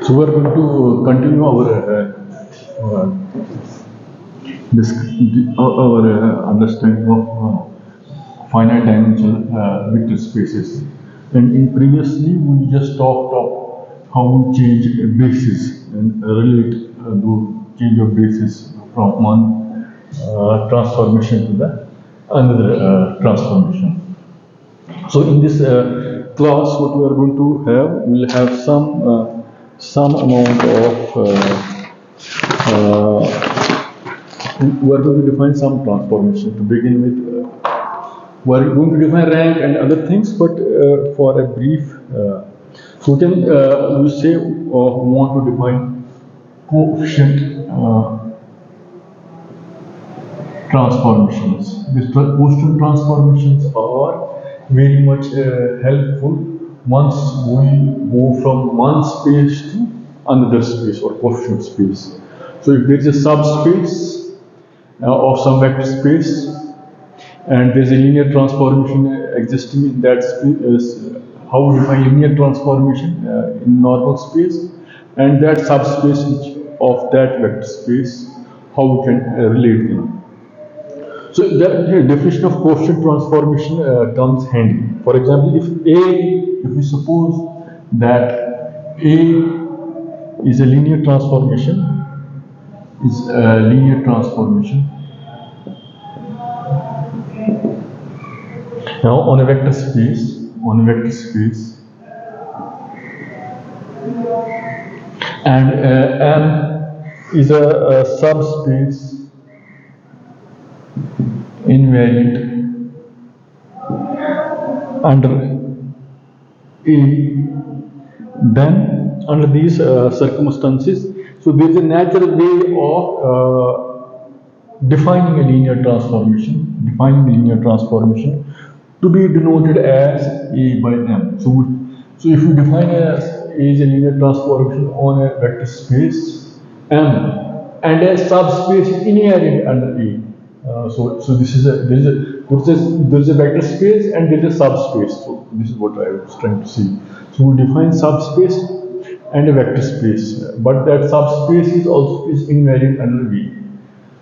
So we are going to continue our this, our understanding of finite dimensional vector spaces. And in previously we just talked of how we change a basis and relate the change of basis from one transformation to the another transformation. So in this class, what we are going to have, we'll have some amount of we are going to define some transformation to begin with. We are going to define rank and other things, but for a brief, so we can we say we want to define coefficient transformations. These coefficient transformations are very much helpful once we go from one space to another space or coefficient space. So if there is a subspace of some vector space and there is a linear transformation existing in that space, how we define linear transformation in normal space, and that subspace of that vector space, how we can relate them. So the definition of coefficient transformation comes handy. For example, if we suppose that A is a linear transformation, now on a vector space, and M is a subspace invariant under A, then under these circumstances, so there is a natural way of defining a linear transformation, to be denoted as A by M. So if we define A as a linear transformation on a vector space M and a subspace invariant under A. So this is there is a vector space and there is a subspace. So this is what I was trying to say. So we define subspace and a vector space, but that subspace is also invariant under V.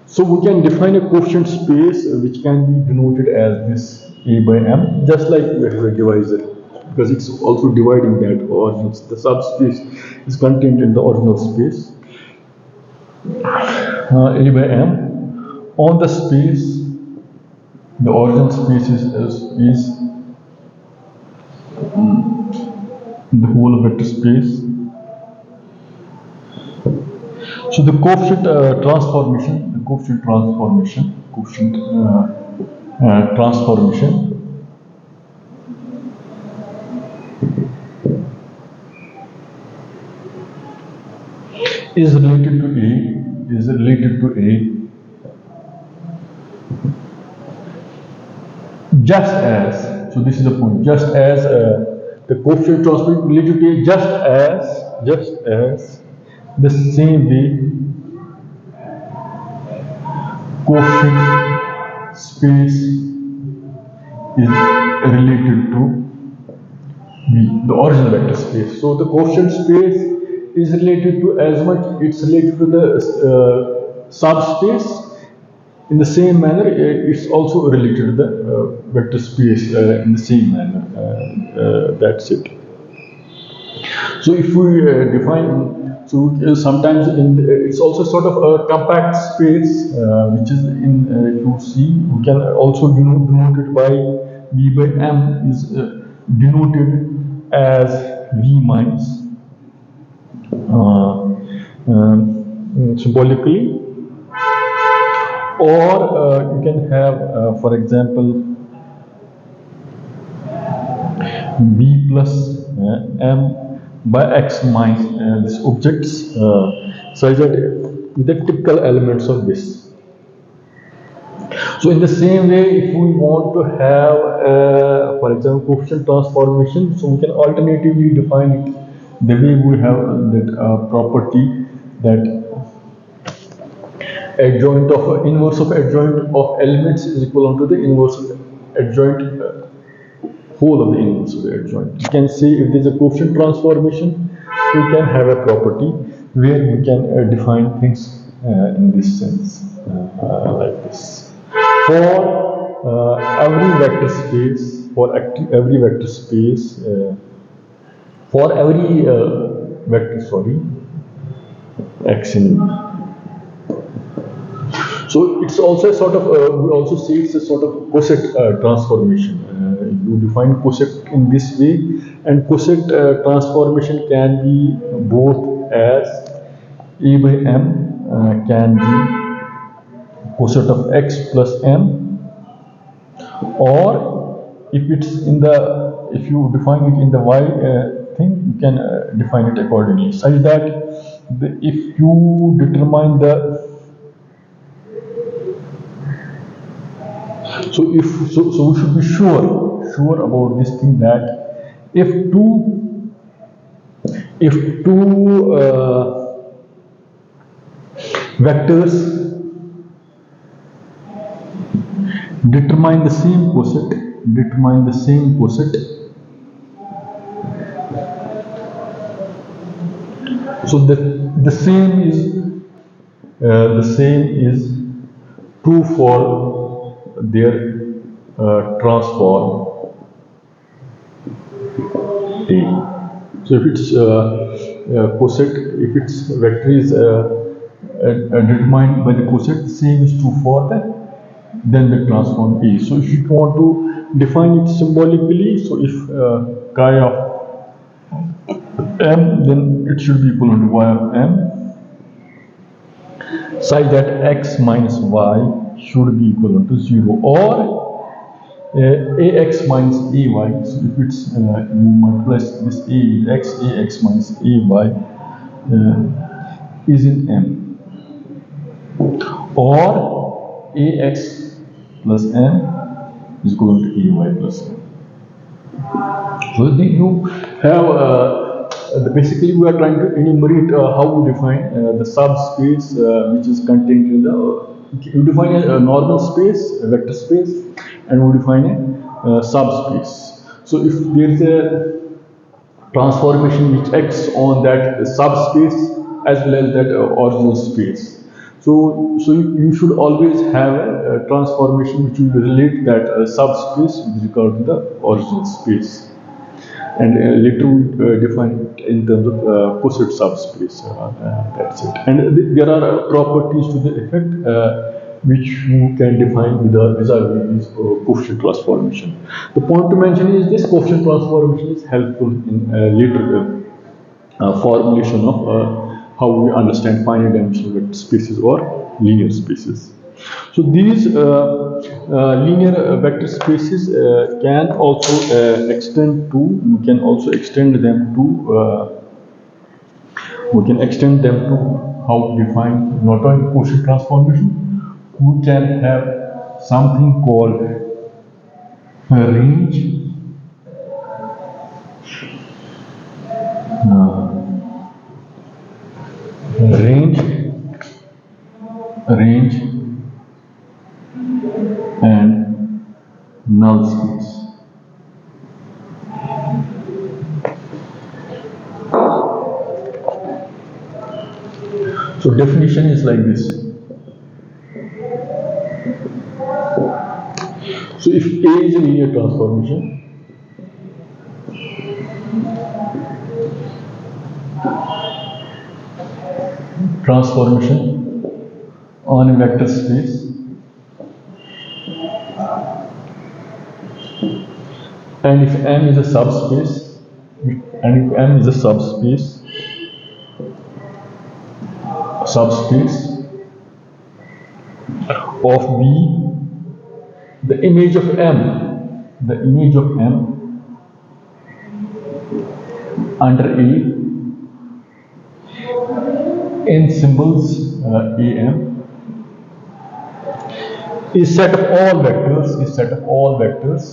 So we can define a coefficient space which can be denoted as this A by M, just like we have a divisor, because it's also dividing that original. The subspace is contained in the original space. A by M. On the space, the original space is the whole vector space. So the coefficient transformation is related to A just as, so this is the point, just as the coefficient transformation related to A just as the same way coefficient space is related to B, the original vector space. So the coefficient space is related to as much, it's related to the subspace. In the same manner, it's also related to the vector space in the same manner. That's it. So if we define, so sometimes it's also sort of a compact space, which is in Q we can also denote it by V by M is denoted as V minus symbolically. Or you can have, for example, B plus M by X minus these objects, such that with the typical elements of this. So in the same way, if we want to have, for example, coefficient transformation, so we can alternatively define it the way we have that property that adjoint of inverse of adjoint of elements is equivalent to the inverse of adjoint whole of the inverse of the adjoint. You can say if there is a coefficient transformation, we can have a property where we can define things in this sense, like this. For every vector space, every vector space, for every vector, sorry, x in. So it's also a sort of, we also say it's a sort of coset transformation. You define coset in this way, and coset transformation can be both as a by m can be coset of x plus m, or if it's in the, if you define it in the y thing, you can define it accordingly, such that if you determine the, so we should be sure about this thing, that if two vectors determine the same coset, so the same is true for their transform A. So if it's coset, if its vector is determined by the coset, the same is true for then the transform A. So if you want to define it symbolically, so if chi of m, then it should be equivalent to y of m, such that x minus y should be equivalent to 0, or ax minus ay. So if it's you multiply this a with x, ax minus ay is in m, or ax plus m is equal to ay plus m. So you have basically we are trying to enumerate how we define the subspace which is contained in the, you define a normal space, a vector space, and we define a subspace. So if there is a transformation which acts on that subspace as well as that original space, so you should always have a transformation which will relate that subspace with regard to the original space, and later we define it in terms of coset subspace. That's it. And there are properties to the effect which you can define vis-a-vis coefficient transformation. The point to mention is this coefficient transformation is helpful in later formulation of how we understand finite dimensional vector spaces or linear spaces. So these linear vector spaces can also extend to, we can also extend them to, we can extend them to how to define not only quotient transformation, we can have something called range, range and null space. So definition is like this. So if A is a linear transformation, on a vector space, and if M is a subspace, of B, the image of M under A in symbols AM is set of all vectors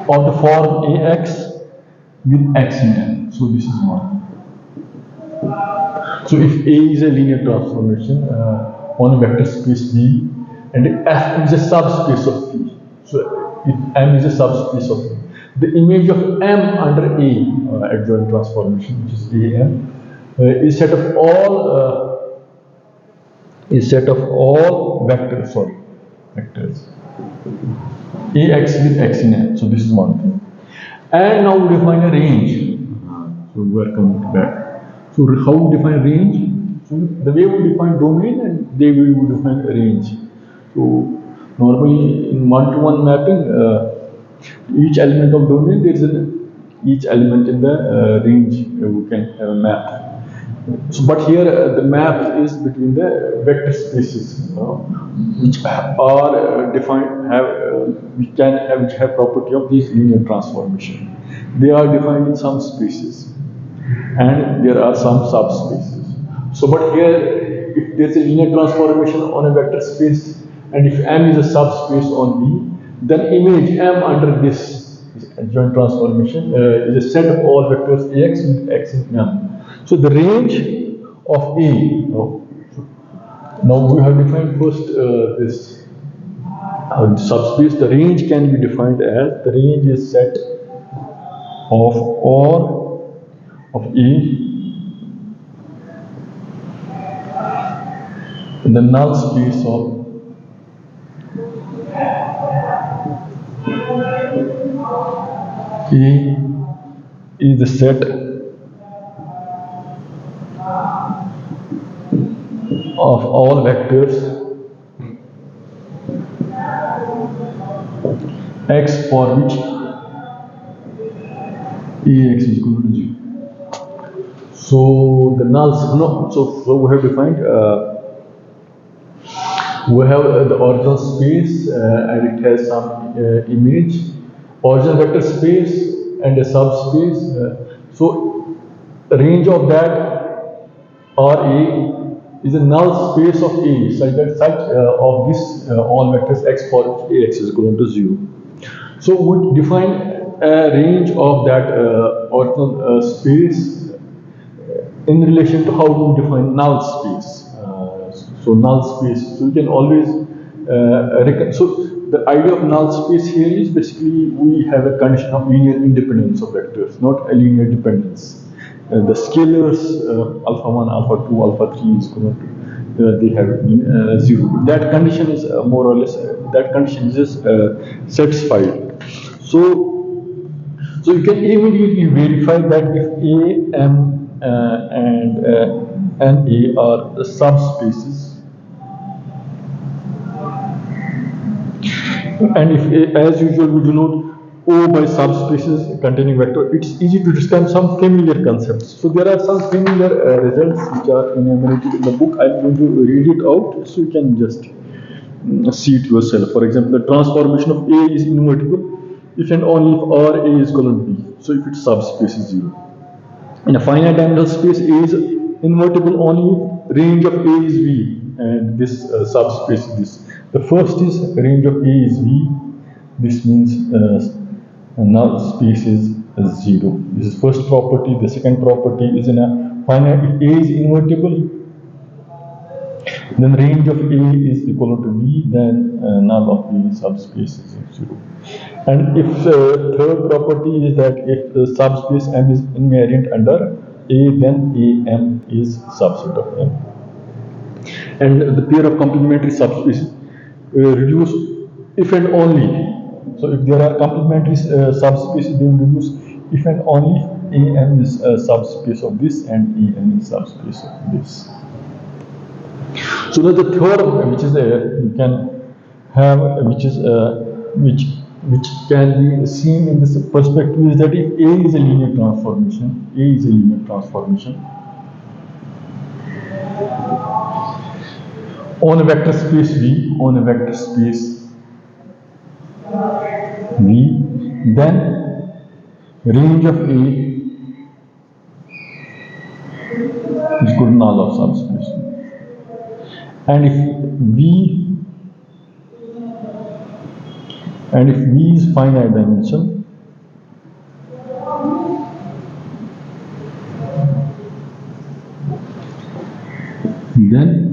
of the form AX with X in M. So this is one. So if A is a linear transformation on a vector space B, and F is a subspace of B. So if M is a subspace of B, The image of M under A adjoint transformation, which is AM, is set of all vectors. Sorry, vectors. Ax with x in M. So this is one thing. And now we define a range. So we are coming back. So how we define range? So the way we define domain and the way we define range. So normally in one-to-one mapping, each element of domain there is each element in the range we can map. So, but here the map is between the vector spaces, which are defined which have property of this linear transformation. They are defined in some spaces, and there are some subspaces. So, but here, if there is a linear transformation on a vector space, and if M is a subspace on V, then image M under this adjoint transformation is a set of all vectors Ax with x in M. So the range of A, now we have defined first this subspace. The range can be defined as the range is set of all of A in the null space of A is the set of all vectors x for which Ax is equal to 0. So the nulls, no, so we have defined, we have the original space and it has some image, original vector space and a subspace. So the range of that RA is a null space of A such that of this all vectors x for which Ax is equal to 0. So we define a range of that original space in relation to how we define null space. So null space, so you can always so the idea of null space here is basically we have a condition of linear independence of vectors, not a linear dependence. The scalars alpha 1, alpha 2, alpha 3 is equal to they have 0. That condition is more or less that condition is just satisfied. So you can immediately verify that if A, M, and N, A are the subspaces, and if as usual we do not O by subspaces containing vector, it's easy to describe some familiar concepts. So there are some familiar results which are enumerated in the book. I'm going to read it out so you can just see it yourself. For example, the transformation of A is invertible if and only if RA is colon B. So if its subspace is 0. In a finite dimensional space, A is invertible only if range of A is V and this subspace is this. The first is range of A is V. This means null space is 0. This is first property. The second property is in a finite, if A is invertible, then range of A is equal to V, then null of V subspace is 0. And if third property is that if the subspace M is invariant under A, then AM is subset of M. And the pair of complementary subspaces reduce if and only. So if there are complementary subspaces, they will reduce if and only if AM is a subspace of this and AM is subspace of this. So that's the theorem which is you can have which can be seen in this perspective is that if A is a linear transformation, on a vector space V, then range of A is equal to null of subspace V. And if V is finite dimension, then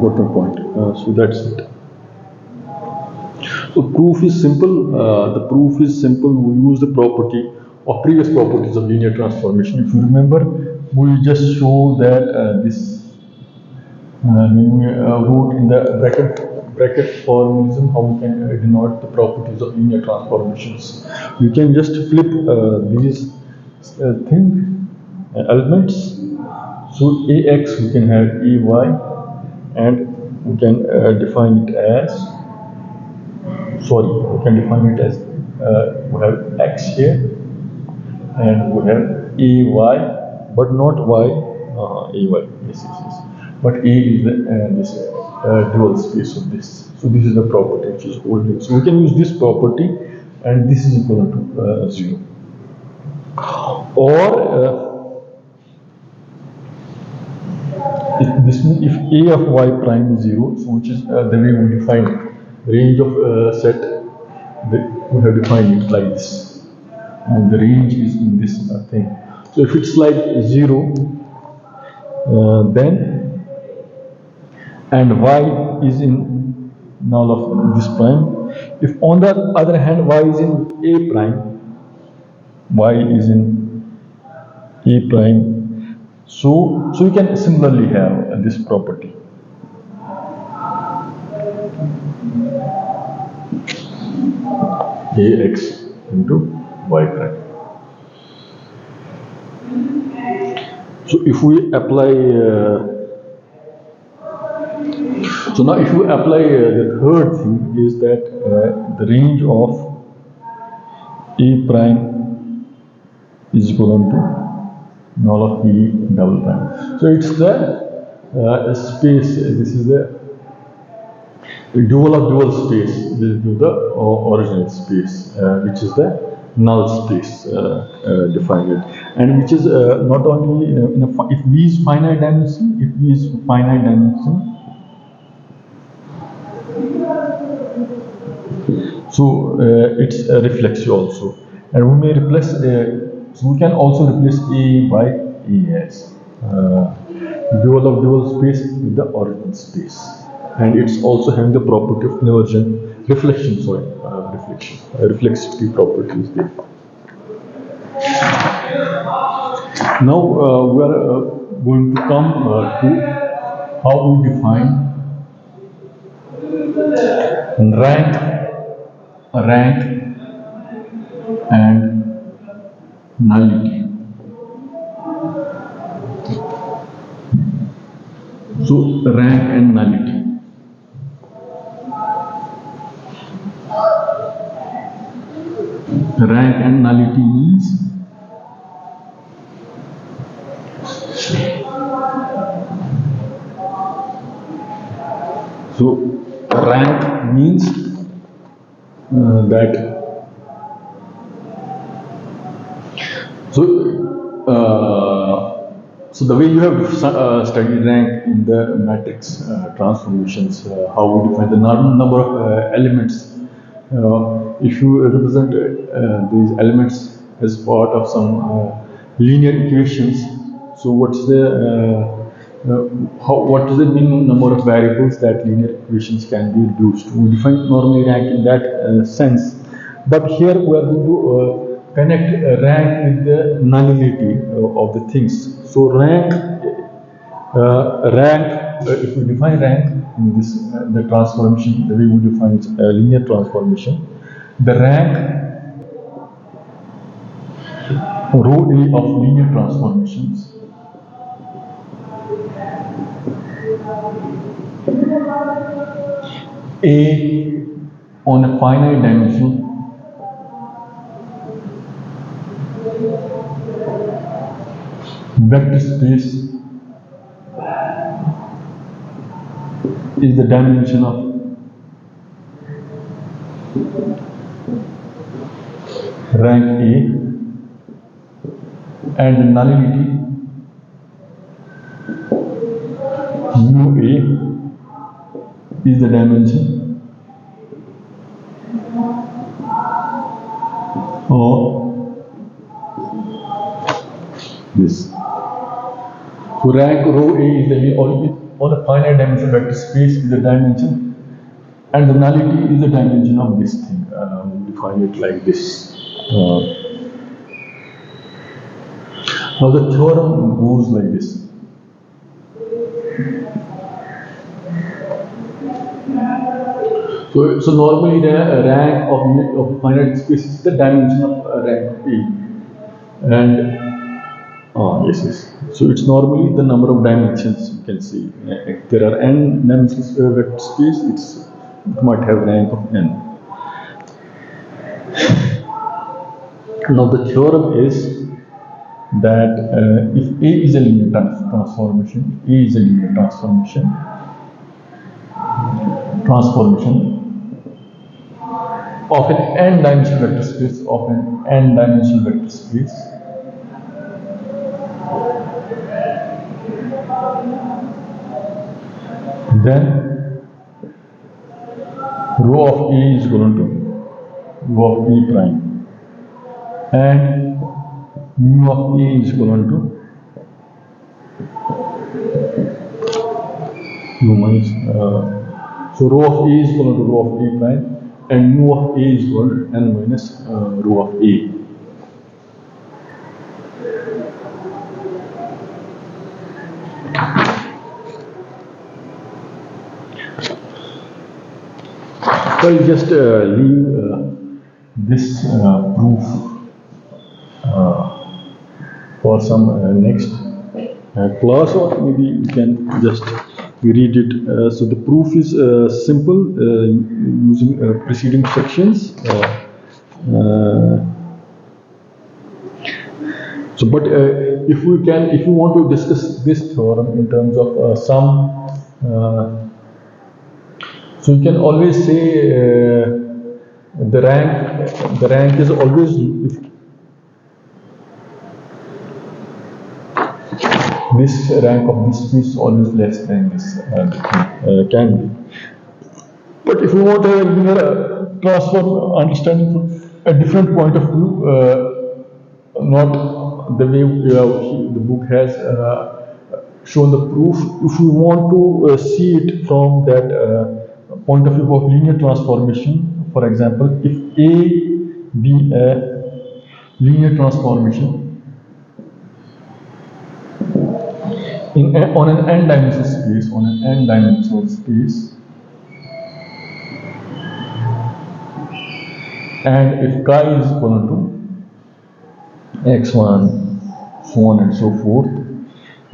Got your point. So that's it. So proof is simple. The proof is simple. We use the property of previous properties of linear transformation. If you remember, we just show that this when we wrote in the bracket formalism how we can denote the properties of linear transformations. You can just flip these elements. So ax we can have ay, and we can define it as, sorry, we can define it as we have x here and we have ay, but not y, ay, yes, but a is this dual space of this. So this is the property which is holding. So we can use this property, and this is equal to 0. Or if a of y prime is 0, so which is the way we define it, range of set, we have defined it like this, and the range is in this thing. So if it's like 0, then, and y is in null of this prime. If on the other hand y is in a prime, y is in a prime, so you can similarly have this property. Ax into y prime. So if we apply, so now if we apply the third thing is that the range of a prime is equal to null of e double prime. So it's the space. This is the dual of dual space. This is the original space, which is the null space defined, and which is not only if V is finite dimension, if V is finite dimension, so it's reflexive also, and we may replace. So we can also replace A by A as dual of dual space with the original space, and it's also having the property of inversion, reflection. Sorry, reflexivity property is there. Now we are going to come to how we define rank, and nullity. So rank and nullity. Rank and nullity means so rank means that so the way you have studied rank in the matrix transformations, how we define the number of elements. If you represent these elements as part of some linear equations, so what's the what is the minimum number of variables that linear equations can be reduced? We define normally rank in that sense, but here we are going to connect rank with the nullity of the things. So rank, if we define rank in this the transformation, the way we define linear transformation, the rank rho A of linear transformations A on a finite dimension vector space is the dimension of rank A, and the nullity mu A is the dimension of this. So rank row A is the on a finite dimension vector space is the dimension, and the nullity is the dimension of this thing. We define it like this. Now the theorem goes like this. So normally the rank of finite space is the dimension of rank of A, and yes. So it's normally the number of dimensions you can see. If there are n dimensions vector space, it might have rank of n. Now the theorem is that if A is a linear transformation, of an n-dimensional vector space, then rho of A is equal to rho of A prime, and mu of A is equal to mu minus. So rho of A is equal to rho of A prime, and mu of A is equal to n minus rho of A. So I'll just leave this proof for some next class, or maybe you can just read it. So the proof is simple using preceding sections. So, but if you want to discuss this theorem in terms of some, so you can always say the rank is always, this rank of this space is always less than this can be. But if you want a linear transform understanding from a different point of view, not the way the book has shown the proof, if you want to see it from that point of view of linear transformation, for example, if A be a linear transformation on an n-dimensional space, and if chi is equal to x1, so on and so forth,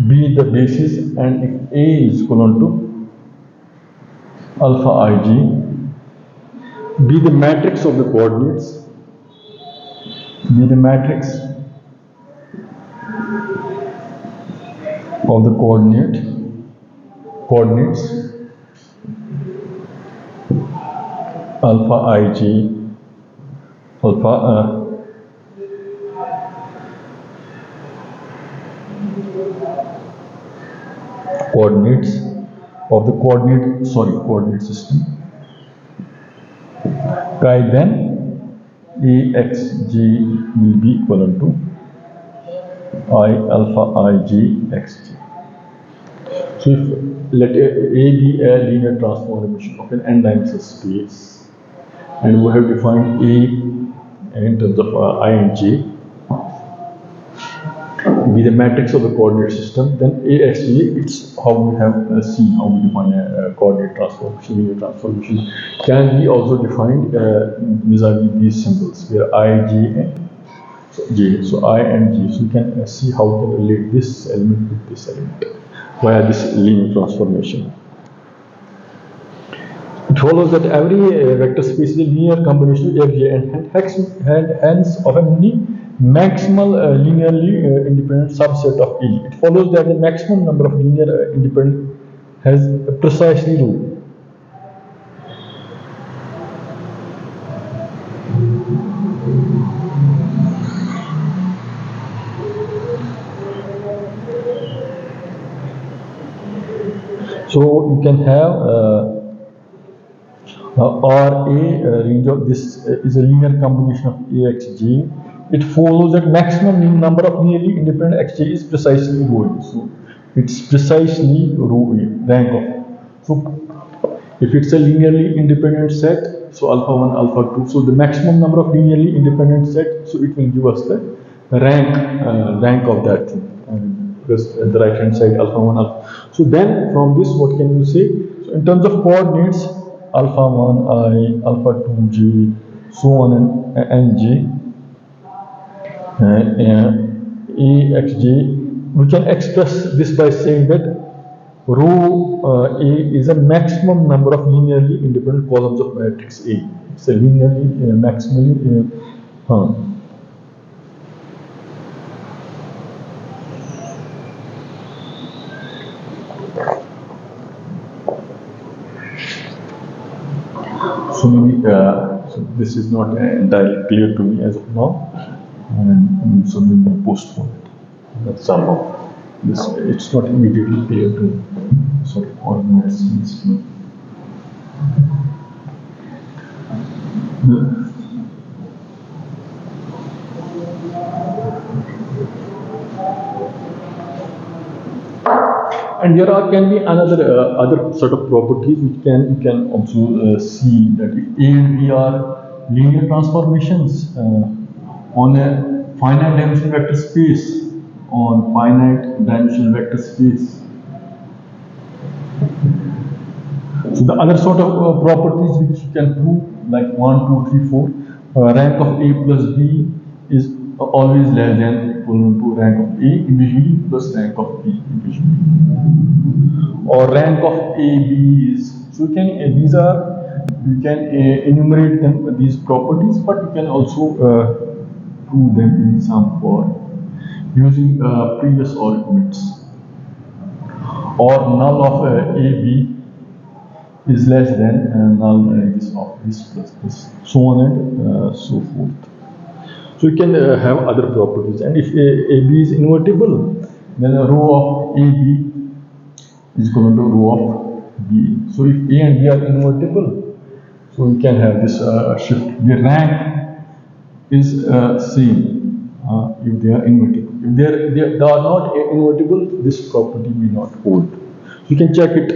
be the basis, and if A is equal to alpha ij, be the matrix of the coordinates, coordinates alpha ij, coordinates of the coordinate system, chi then axj will be equal to I alpha ij xj. So if let A be a linear transformation of an n-dimensional space, and we have defined A in terms of I and J be the matrix of the coordinate system, then AXJ, it's how we have seen how we define a coordinate transformation, linear transformation, can be also defined vis-a-vis these symbols where I, J, and J. So I and J. So you can see how to relate this element with this element via this linear transformation. It follows that every vector space is a linear combination of Fj and hence of a maximal linearly independent subset of E. It follows that the maximum number of linear independent has precisely rho. So you can have or a range of this is a linear combination of AXJ. It follows that maximum number of nearly independent XJ is precisely rho. So It's precisely row A, rank of. So if it's a linearly independent set, so alpha 1, alpha 2, so the maximum number of linearly independent set, so it will give us the rank of that thing. Because at the right hand side, alpha 1, alpha. So then from this, what can you say? So in terms of coordinates, alpha 1, I, alpha 2, j, so on and j, a, x, j, we can express this by saying that row A is a maximum number of linearly independent columns of matrix A. It's a linearly, maximally, so maybe so this is not entirely clear to me as of now, and so maybe postpone it. That's somehow this it's not immediately clear to me. Sorry, organize this. And there can be another other sort of properties which we can also see that A and B are linear transformations on a finite dimensional vector space on finite dimensional vector space. So the other sort of properties which you can prove like 1, 2, 3, 4, rank of A plus B is always less than equal to rank of A individually plus rank of B individually. Or rank of A, B is, so you can, these are, you can enumerate them, these properties, but you can also prove them in some form using previous arguments. Or null of AB is less than null this of this plus this, so on and so forth. So you can have other properties, and if AB is invertible, then a row of AB is equal to row of B. So if A and B are invertible, so we can have this shift. The rank is same if they are invertible. If they are not invertible, this property may not hold. So you can check it.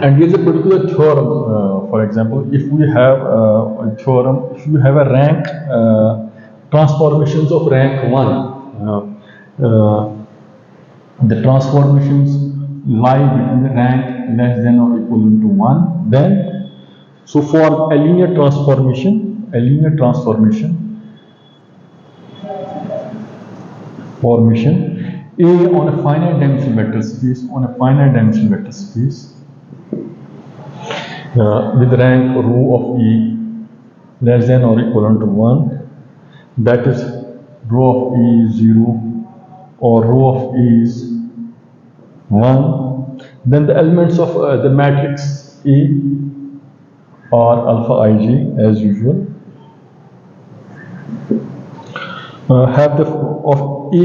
And here's a particular theorem. For example, if we have a theorem, if you have a rank transformations of rank 1, the transformations lie between the rank less than or equal to 1, then, so for a linear transformation, formation, A on a finite dimensional vector space, with rank row of E less than or equal to 1, that is row of E is 0 or row of E is 1, then the elements of the matrix A are alpha ij as usual, have the of A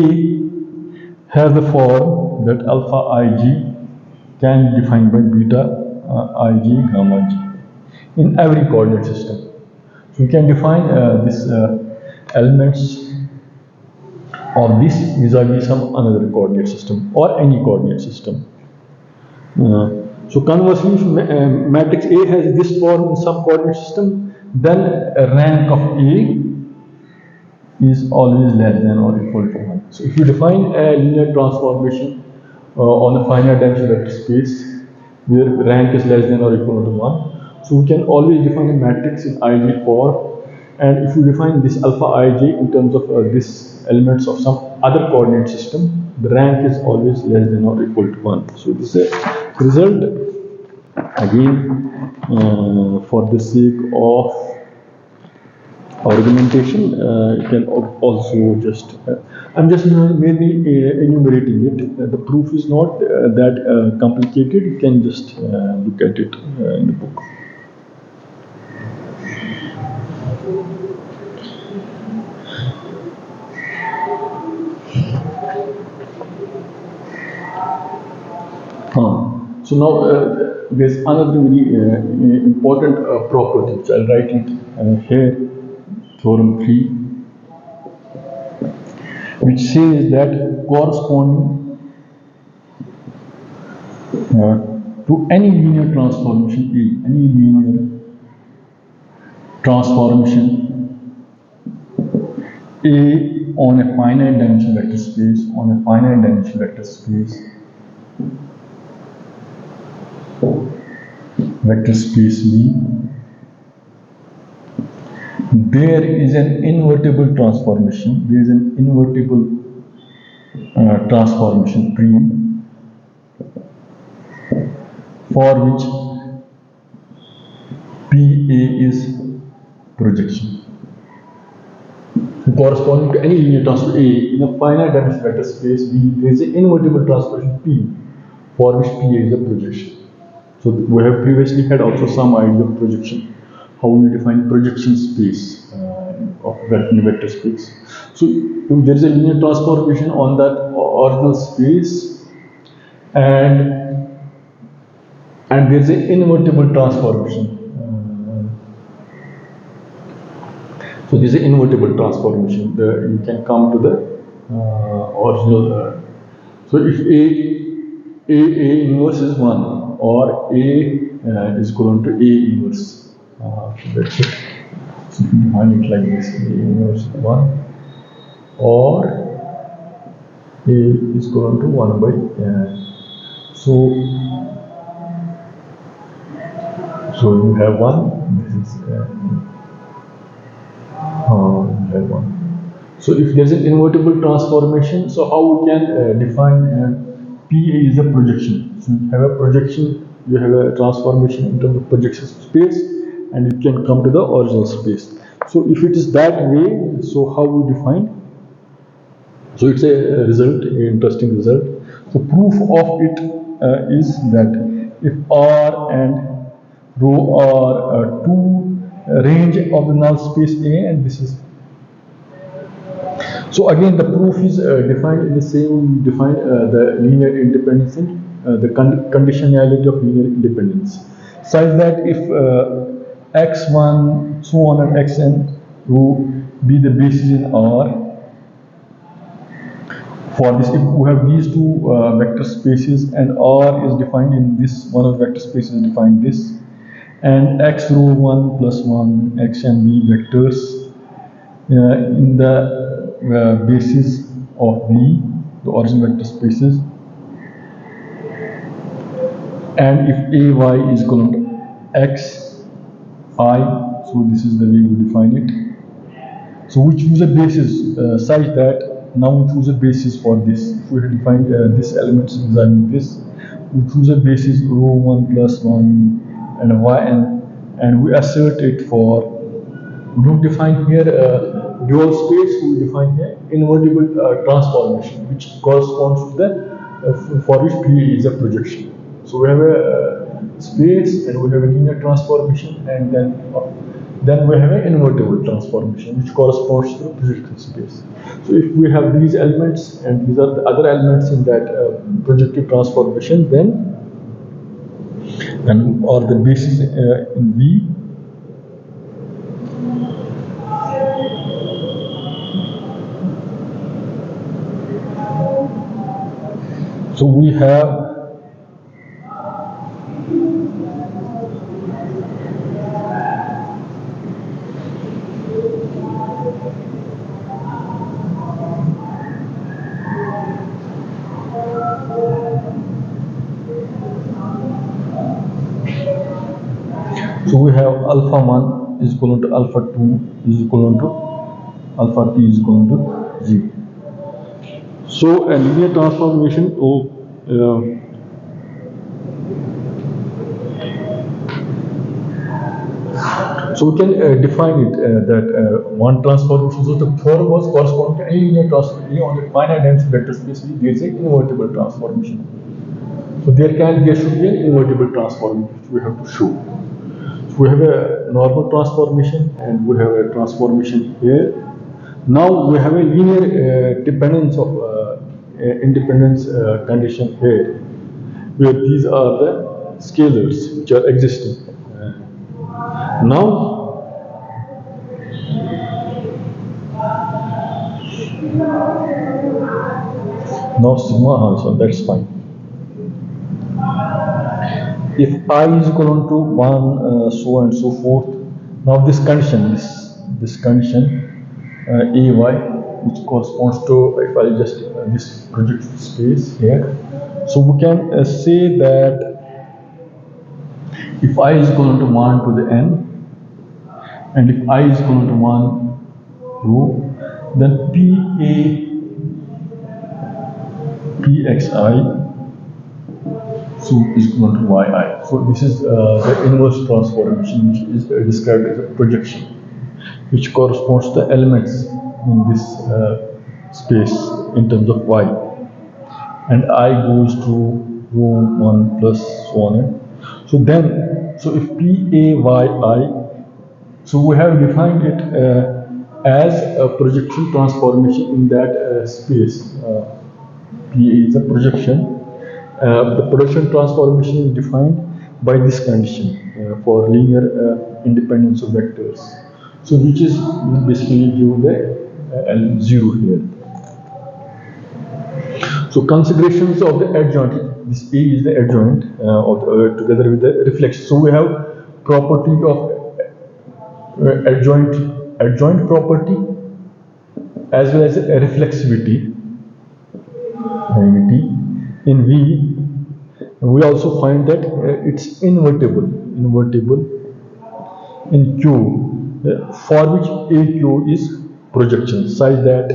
has the form that alpha ij can be defined by beta ij gamma j in every coordinate system. So we can define this elements of this vis-a-vis some another coordinate system or any coordinate system. So conversely, if matrix A has this form in some coordinate system, then rank of A is always less than or equal to 1. So if you define a linear transformation on a finite dimensional vector space where rank is less than or equal to 1, so we can always define a matrix in ij form, and if you define this alpha ij in terms of this elements of some other coordinate system, the rank is always less than or equal to 1. So this is a result. Again, for the sake of argumentation, you can also just, I'm just mainly enumerating it. The proof is not that complicated. You can just look at it in the book. So now there's another very important property, which I'll write it here, theorem 3. which says that corresponding to any linear transformation A, any linear transformation A on a finite dimensional vector space, on a finite dimensional vector space V, there is an invertible transformation, there is an invertible transformation P for which PA is projection. So corresponding to any linear transform A in a finite dimensional vector space V, there is an invertible transformation P for which PA is a projection. So we have previously had also some idea of projection, how we define projection space of vector space. So if there is a linear transformation on that original space, and there is an invertible transformation. So this is an invertible transformation. You can come to the original. So if A inverse is 1 or A is equivalent to A inverse. That's it. So if you define it like this, A inverse 1 or A is equivalent to 1 by so you have 1, this is you have 1. So if there is an invertible transformation, so how we can define PA is a projection. So you have a projection, you have a transformation in terms of projection space, and you can come to the original space. So if it is that way, so how we define? So it's a result, an interesting result. So proof of it is that if R and rho are two range of the null space A, and this is. So again, the proof is defined in the same, the linear independence and the conditionality of linear independence, such that if x1, so on and xn will be the basis in R. For this, if we have these two vector spaces and R is defined in this, one of the vector spaces is defined this, and x rho 1 plus 1, x and b vectors in the basis of V, the origin vector spaces, and if AY is equal to x I, so this is the way we define it. So we choose a basis such that now we choose a basis for this. If we define this elements inside this, we choose a basis rho 1 plus 1 and yn, and we assert it for, we don't define here dual space, we define here invertible transformation, which corresponds to the for which P is a projection. So we have a space and we have a linear transformation, and then we have an invertible transformation which corresponds to the projection space. So if we have these elements and these are the other elements in that projective transformation, then or the basis in V, so we have alpha 1 is equal to alpha 2 is equal to alpha t is equal to 0. So a linear transformation of so we can define it that one transformation. So the form was corresponding to any linear transformation on the finite dimensional vector space. There is an invertible transformation. So there should be an invertible transformation which we have to show. So we have a normal transformation and we have a transformation here. Now we have a linear dependence of independence condition here, where these are the scalars which are existing. Now Now sigma also, that's fine. If I is equal to 1, so and so forth, now this condition ay, which corresponds to, if I just this project space here, so we can say that if I is equal to 1 to the n, and if I is equal to 1 to, then pxi so is equal to yi. So this is the inverse transformation, which is described as a projection, which corresponds to the elements in this space in terms of y, and I goes to rho 1 plus so on. So then, so if p a y I, so we have defined it as a projection transformation in that space. P is a projection. The projection transformation is defined by this condition for linear independence of vectors. So which is basically give the L0 here. So considerations of the adjoint. This A is the adjoint of the, together with the reflection. So we have property of adjoint property as well as reflexivity in V. We also find that it's invertible in Q, for which AQ is projection, such that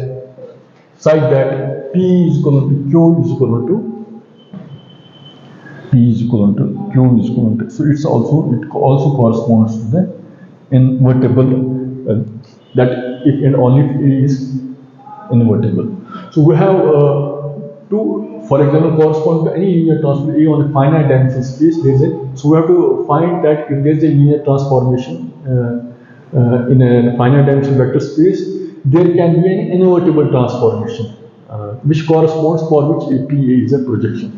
P is equal to Q is equal to P is equal to Q is equal to. So it also corresponds to the invertible that if and only if A is invertible. So we have two, for example, correspond to any linear transform A on a finite dimensional space. So we have to find that if there is a linear transformation in a finite dimensional vector space, there can be an invertible transformation, which corresponds for which APA is a projection.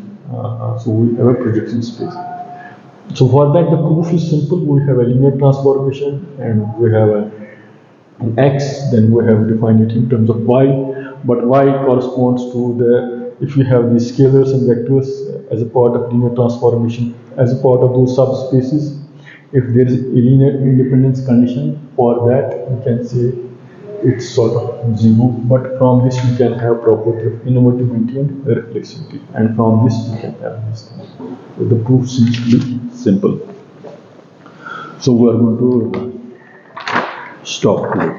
So we have a projection space. So for that, the proof is simple. We have a linear transformation, and we have an x, then we have defined it in terms of y, but y corresponds to the, if we have these scalars and vectors as a part of linear transformation, as a part of those subspaces, if there is a linear independence condition, for that we can say it's sort of zero, but from this we can have property of invertibility and reflexivity, and from this we can have this. So the proof seems to be simple. So we are going to stop here.